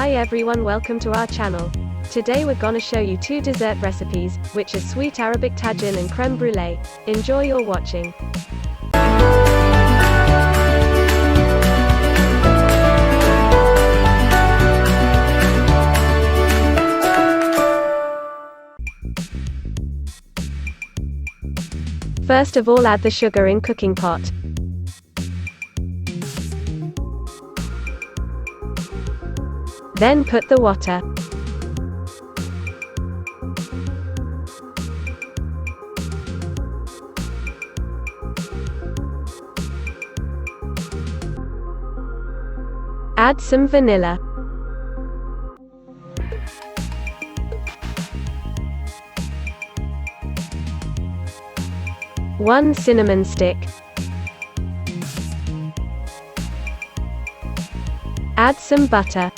Hi everyone, welcome to our channel. Today we're gonna show you two dessert recipes, which is sweet Arabic tagine and creme brulee. Enjoy your watching. First of all, add the sugar in cooking pot. Then put the water. Add some vanilla. One cinnamon stick. Add some butter.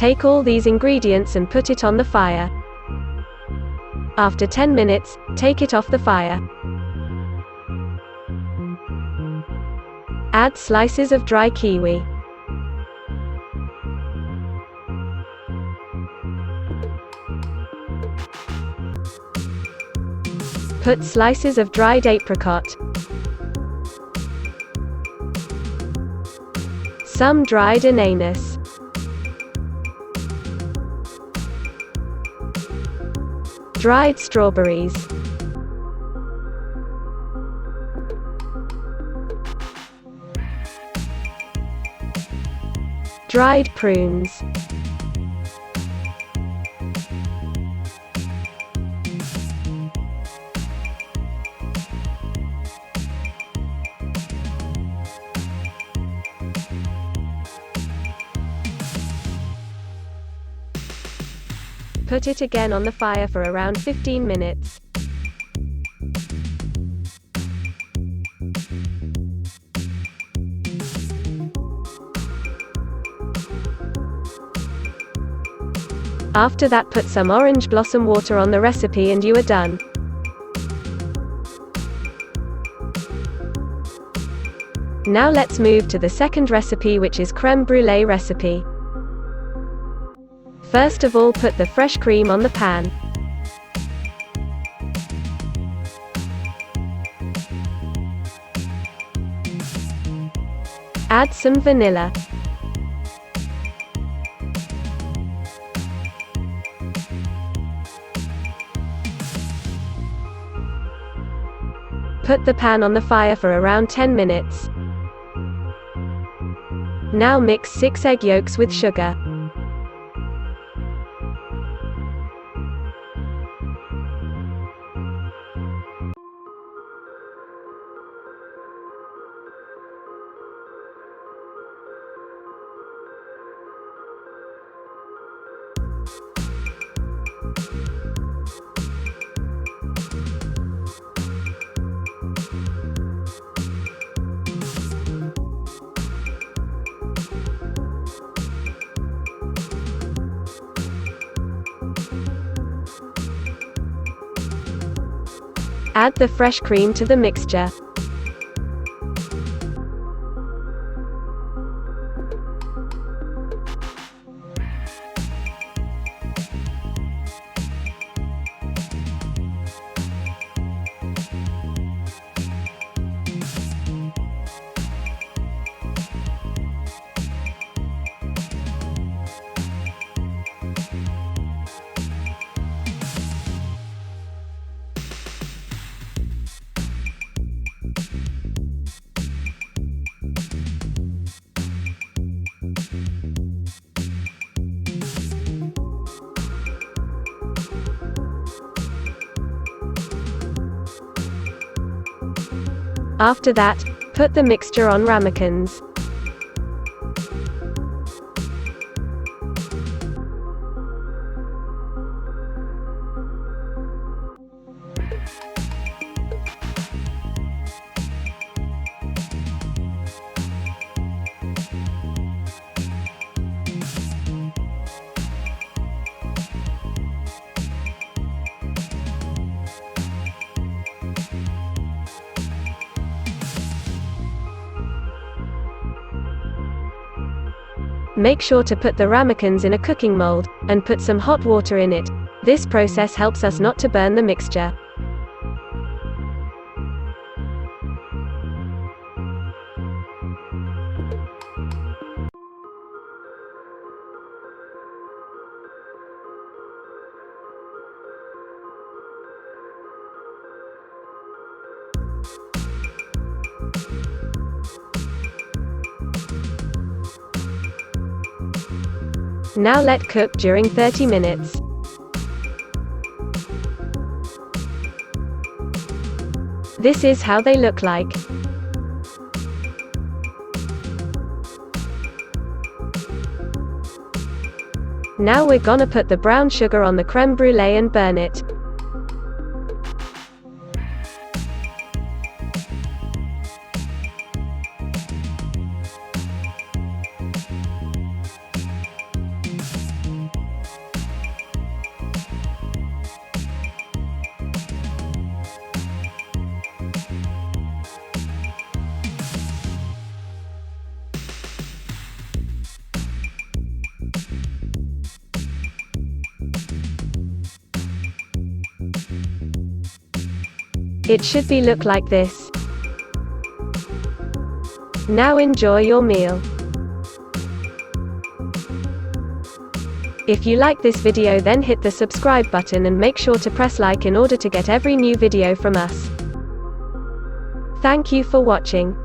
Take all these ingredients and put it on the fire. After 10 minutes, take it off the fire. Add slices of dry kiwi. Put slices of dried apricot. Some dried ananas. Dried strawberries. Dried prunes. Put it again on the fire for around 15 minutes. After that, put some orange blossom water on the recipe and you are done. Now let's move to the second recipe, which is creme brulee recipe. First of all, put the fresh cream on the pan. Add some vanilla. Put the pan on the fire for around 10 minutes. Now mix 6 egg yolks with sugar. Add the fresh cream to the mixture. After that, put the mixture on ramekins. Make sure to put the ramekins in a cooking mold, and put some hot water in it. This process helps us not to burn the mixture. Now let cook during 30 minutes. This is how they look like. Now we're gonna put the brown sugar on the crème brûlée and burn it. It should be look like this. Now enjoy your meal. If you like this video, then hit the subscribe button and make sure to press like in order to get every new video from us. Thank you for watching.